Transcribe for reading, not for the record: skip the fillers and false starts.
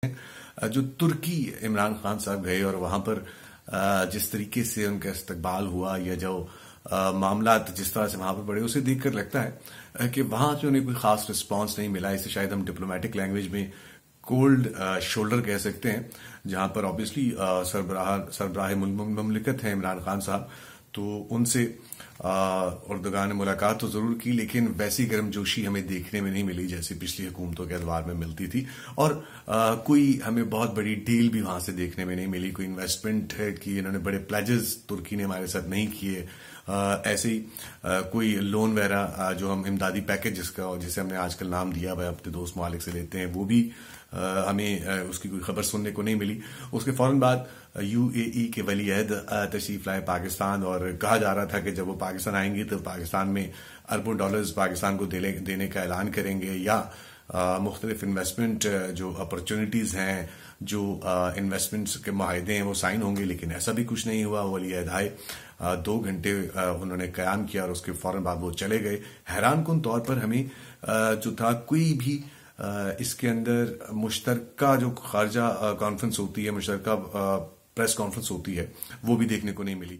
जो तुर्की इमरान खान साहब गए और वहां पर जिस तरीके से उनका इस्तकबाल हुआ या जो मामला जिस तरह से वहां पर बढ़े, उसे देखकर लगता है कि वहां से उन्हें कोई खास रिस्पांस नहीं मिला। इसे शायद हम डिप्लोमेटिक लैंग्वेज में कोल्ड शोल्डर कह सकते हैं, जहां पर ऑब्वियसली सरबराह मुमलिकत है इमरान खान साहब, तो उनसे उर्दुगान ने मुलाकात तो जरूर की, लेकिन वैसी गर्मजोशी हमें देखने में नहीं मिली जैसी पिछली हुकूमतों के अदवार में मिलती थी। और कोई हमें बहुत बड़ी डील भी वहां से देखने में नहीं मिली। कोई इन्वेस्टमेंट है कि इन्होंने बड़े प्लेजेस तुर्की ने हमारे साथ नहीं किए। ऐसे ही कोई लोन वगैरह जो हम इमदादी पैकेज जिसे हमने आजकल नाम दिया हुआ अपने दोस्त मालिक से लेते हैं, वो भी हमें उसकी कोई खबर सुनने को नहीं मिली। उसके फौरन बाद यूएई के वली अहद तशरीफ लाए पाकिस्तान, और कहा जा रहा था कि जब वो पाकिस्तान आएंगे तो पाकिस्तान में अरबों डॉलर्स पाकिस्तान को देने का ऐलान करेंगे, या मुख्तलिफ इन्वेस्टमेंट जो अपॉर्चुनिटीज हैं, जो इन्वेस्टमेंट्स के माहिदे हैं, वो साइन होंगे। लेकिन ऐसा भी कुछ नहीं हुआ। वली अहद आए, 2 घंटे उन्होंने कयाम किया और उसके फौरन बाद वो चले गए। हैरान कुन तौर पर हमें जो था कोई भी इसके अंदर मुश्तरका जो खारजा कॉन्फ्रेंस होती है, मुश्तरका प्रेस कॉन्फ्रेंस होती है, वो भी देखने को नहीं मिली।